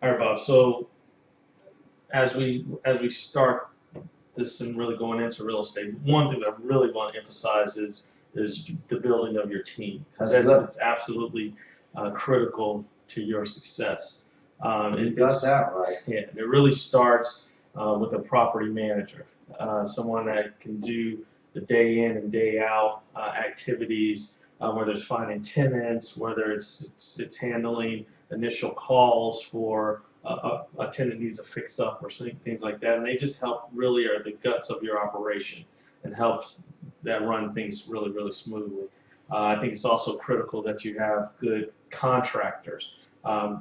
All right, Bob. So as we start this and really going into real estate, one thing that I really want to emphasize is the building of your team, because it's absolutely critical to your success. You got that right. Yeah, it really starts with a property manager, someone that can do the day in and day out activities, whether it's finding tenants, whether it's handling initial calls for a tenant needs a fix up or things like that, and they just really are the guts of your operation and helps that run things really smoothly. I think it's also critical that you have good contractors,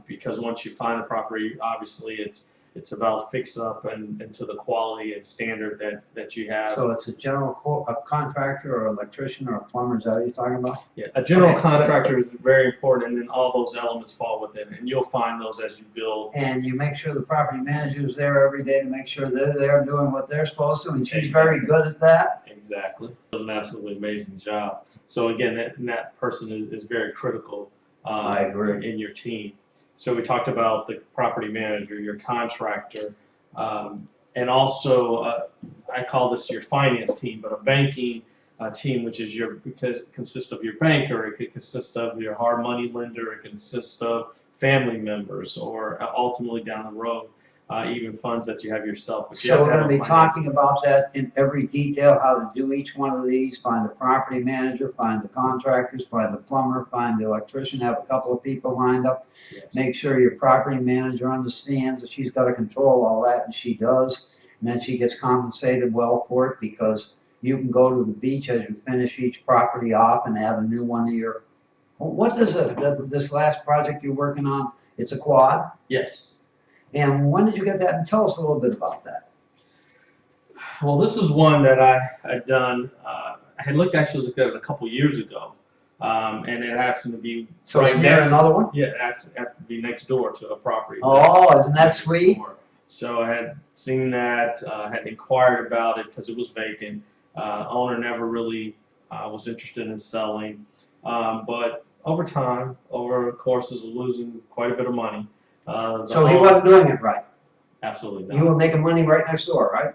because once you find a property, obviously it's about fix up and to the quality and standard that you have. So it's a a contractor or electrician or a plumber, is that what you're talking about? Yeah, a general contractor is very important, and then all those elements fall within it, and you'll find those as you build. And you make sure the property manager is there every day to make sure they're doing what they're supposed to, and she's very good at that. Exactly. Does an absolutely amazing job. So again, that person is very critical I agree. in your team. So we talked about the property manager, your contractor, and also I call this your finance team, but a banking team, which is consists of your banker. It could consist of your hard money lender. It consists of family members, or ultimately down the road, even funds that you have yourself. But you So have we're to going to have be a finance talking about that in every detail, how to do each one of these, find the property manager, find the contractors, find the plumber, find the electrician, have a couple of people lined up. Yes. Make sure your property manager understands that she's got to control all that, and she does. And then she gets compensated well for it, because you can go to the beach as you finish each property off and add a new one to your. What does this last project you're working on? It's a quad? Yes. And when did you get that? And tell us a little bit about that. Well, this is one that I had done. I had actually looked at it a couple years ago, and it happened to be So right it's near another one? Yeah, it happened to be next door to a property. Oh, isn't that sweet? So I had seen that, had inquired about it because it was vacant. Owner never really was interested in selling, but over time, over courses of losing quite a bit of money. So he wasn't doing it right. Absolutely not. You were making money right next door, right?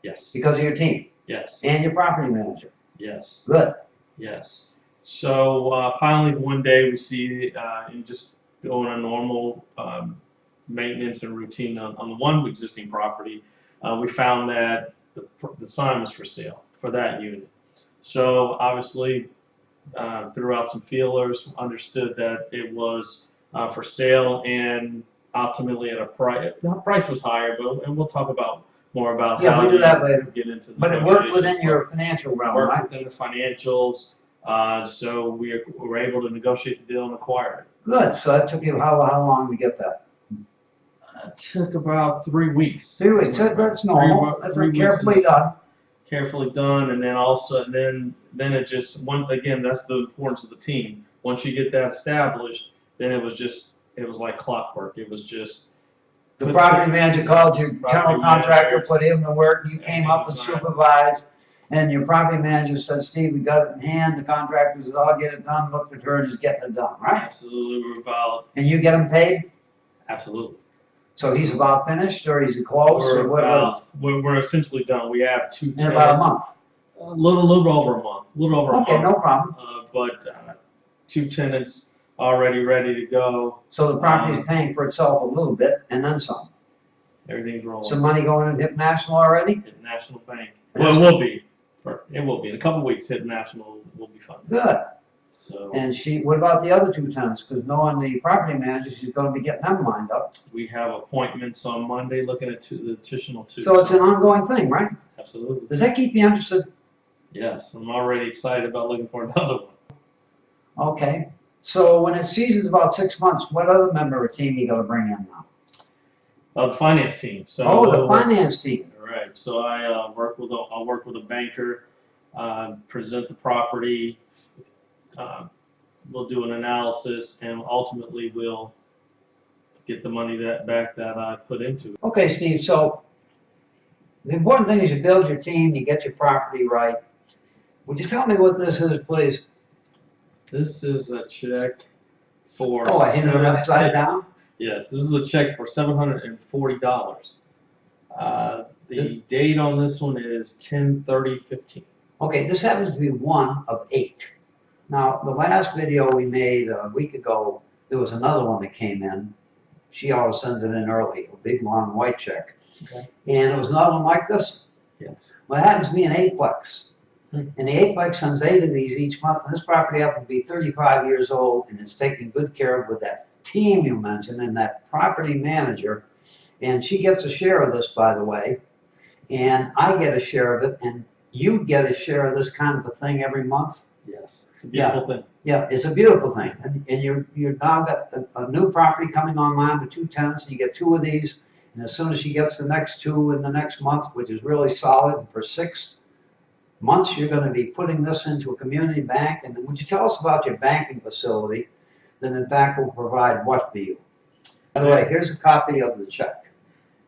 Yes. Because of your team Yes. and your property manager. Yes. Good. Yes. So finally, one day we see, in just doing a normal maintenance and routine on the one existing property, we found that the sign was for sale for that unit. So obviously, threw out some feelers, understood that it was for sale, and ultimately at a price. The price was higher, and we'll talk about more about Yeah, how we'll do that later. get into the But it worked within negotiations. your financial realm, Worked right? within the financials, so we were able to negotiate the deal and acquire it. Good. So that took you how long to get that? It took about 3 weeks. 3 weeks. That's normal. That's carefully done. Carefully done, and then also then it just again, that's the importance of the team. Once you get that established, then it was like clockwork. It was just The property manager called your general contractor, managers, put him to work, you came up and everything's fine. supervised, and your property manager said, Steve, we got it in hand, the contractor says, I'll get it done, looked at her and he's getting it done, right? absolutely. We're about And you get him paid? absolutely. So he's about finished, or he's close, or what? We're essentially done. We have 2 In about a month. A little over a month. A little over a month. Okay, no problem. But 2 tenants already ready to go. So the property's paying for itself a little bit, and then some. Everything's rolling. Some money going into Hip National already? Hit National Bank. Well, it will be. It will be. In a couple of weeks, Hit National will be funded. Good. So And what about the other 2 tenants? Because knowing the property manager, she's gonna be getting them lined up. we have appointments on Monday looking at the additional 2. So it's an ongoing thing, right? Absolutely. Does that keep you interested? Yes, I'm already excited about looking for another one. Okay. So when it seasons about 6 months, what other member of the team you gotta bring in now? The finance team. So Oh, the finance team. Right. So I'll work with a banker, present the property. We'll do an analysis, and ultimately we'll get the money back that I put into it. Okay, Steve, so the important thing is you build your team, you get your property right. Would you tell me what this is, please? This is a check for. Oh, I hit it upside down? Yes, this is a check for $740. The date on this one is 10/30/15. Okay, this happens to be one of 8. Now, the last video we made a week ago, there was another one that came in. She always sends it in early, a big long white check. Okay. And it was another one like this. Yes. Well, it happens to be an 8-plex. Hmm. And the 8-plex sends 8 of these each month. And this property happens to be 35 years old and it's taken good care of with that team you mentioned and that property manager. And she gets a share of this, by the way. And I get a share of it. And you get a share of this kind of a thing every month. Yes. It's a beautiful thing. Yeah, it's a beautiful thing. And you've now got a new property coming online with 2 tenants, and you get 2 of these. And as soon as she gets the next 2 in the next month, which is really solid, for 6 months, you're going to be putting this into a community bank. And would you tell us about your banking facility that in fact will provide what for you? By the way, here's a copy of the check.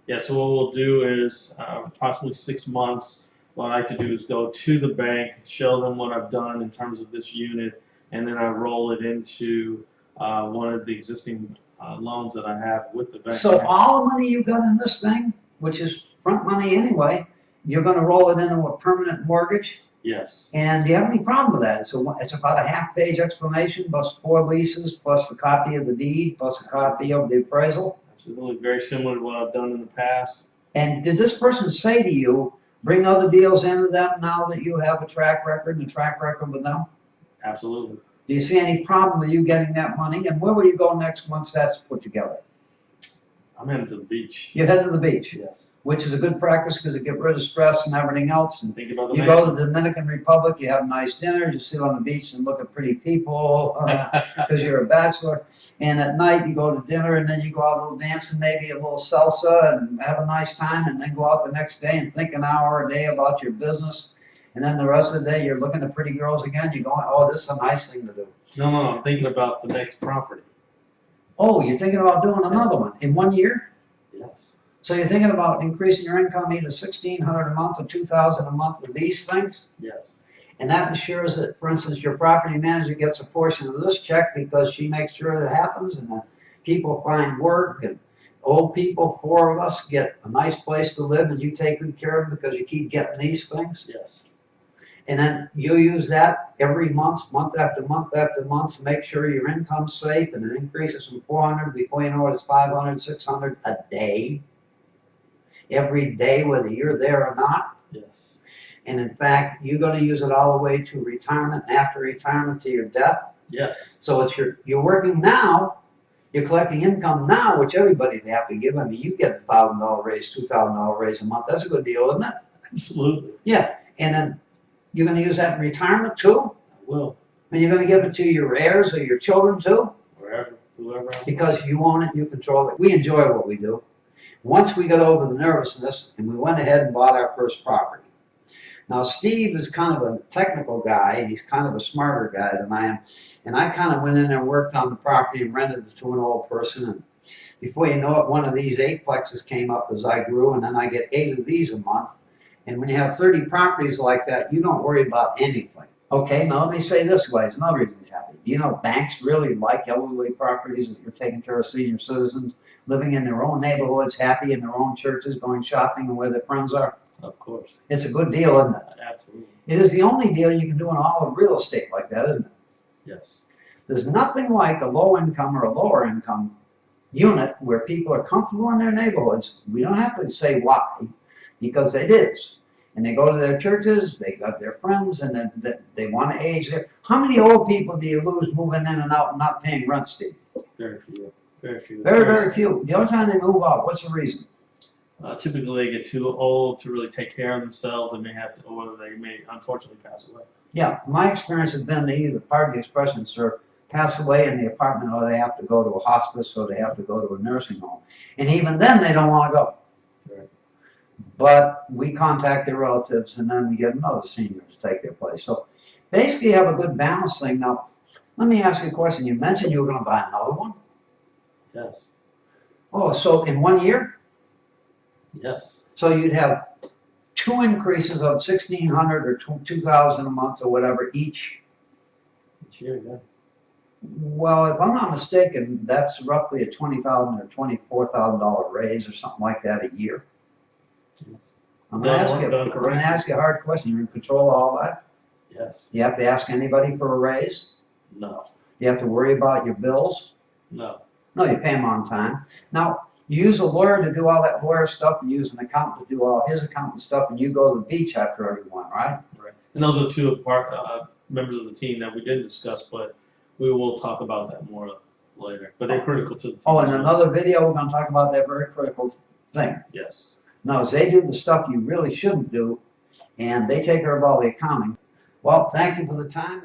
Yeah, so what we'll do is approximately 6 months. What I like to do is go to the bank, show them what I've done in terms of this unit, and then I roll it into one of the existing loans that I have with the bank. So all the money you got in this thing, which is front money anyway, you're going to roll it into a permanent mortgage? Yes. And do you have any problem with that? It's about a half-page explanation, plus 4 leases, plus a copy of the deed, plus a copy of the appraisal. Absolutely, very similar to what I've done in the past. And did this person say to you, bring other deals into them now that you have a track record and a track record with them? Absolutely. Do you see any problem with you getting that money? And where will you go next once that's put together? I'm heading to the beach. You head to the beach, Yes. which is a good practice because it gets rid of stress and everything else. And Think about the you go to the Dominican Republic, you have a nice dinner, you sit on the beach and look at pretty people because you're a bachelor. And at night you go to dinner and then you go out a little dancing, maybe a little salsa and have a nice time and then go out the next day and think an hour a day about your business. And then the rest of the day you're looking at pretty girls again. You're going, oh, this is a nice thing to do. No, I'm thinking about the next property. Oh, you're thinking about doing another one in 1 year? Yes. So you're thinking about increasing your income either $1,600 a month or $2,000 a month with these things? Yes. And that ensures that, for instance, your property manager gets a portion of this check because she makes sure it happens and that people find work and old people, 4 of us, get a nice place to live and you take good care of them because you keep getting these things. Yes. And then you use that every month, month after month after month to make sure your income's safe and it increases from 400 before you know it, it's 500, 600 a day. Every day, whether you're there or not. Yes. And in fact, you're going to use it all the way to retirement and after retirement to your death. Yes. So it's you're working now, you're collecting income now, which everybody would have to give. I mean, you get a $1,000 raise, $2,000 raise a month. That's a good deal, isn't it? Absolutely. Yeah. And then you're going to use that in retirement too? I will. And you're going to give it to your heirs or your children too? Wherever, whoever. Because you own it, you control it. We enjoy what we do. Once we got over the nervousness and we went ahead and bought our first property. Now Steve is kind of a technical guy and he's kind of a smarter guy than I am. And I kind of went in there and worked on the property and rented it to an old person. And before you know it, one of these 8-plexes came up as I grew and then I get 8 of these a month. And when you have 30 properties like that, you don't worry about anything. Okay, now let me say this way, it's another reason he's happy. Do you know banks really like elderly properties that you're taking care of senior citizens, living in their own neighborhoods, happy in their own churches, going shopping and where their friends are? Of course. It's a good deal, isn't it? Absolutely. It is the only deal you can do in all of real estate like that, isn't it? Yes. There's nothing like a low income or a lower income unit where people are comfortable in their neighborhoods. We don't have to say why, because it is. And they go to their churches, they got their friends, and then they want to age there. How many old people do you lose moving in and out and not paying rent, Steve? Very few. Very few. Very, very few. The only time they move out, what's the reason? Typically, they get too old to really take care of themselves, and they have to, or they may unfortunately pass away. Yeah, my experience has been they either, pardon the expression, sir, pass away in the apartment, or they have to go to a hospice, or they have to go to a nursing home. And even then, they don't want to go. Right. But we contact their relatives, and then we get another senior to take their place. So basically, you have a good balance thing. Now, let me ask you a question. You mentioned you were going to buy another one? Yes. Oh, so in 1 year? Yes. So you'd have 2 increases of $1,600 or $2,000 a month or whatever each. Each year, yeah. Well, if I'm not mistaken, that's roughly a $20,000 or $24,000 raise or something like that a year. Yes. I'm gonna ask Done- you, done I'm gonna correctly. ask you a hard question. You're in control of all that? Yes. You have to ask anybody for a raise? No. You have to worry about your bills? No. No, you pay them on time. Now, you use a lawyer to do all that lawyer stuff, you use an accountant to do all his accountant stuff, and you go to the beach after everyone, right? Right. And those are two members of the team that we didn't discuss, but we will talk about that more later. But they're critical to the team. Oh, as in well. another video, we're gonna talk about that very critical thing. Yes. No, they do the stuff you really shouldn't do, and they take care of all the accounting. Well, thank you for the time.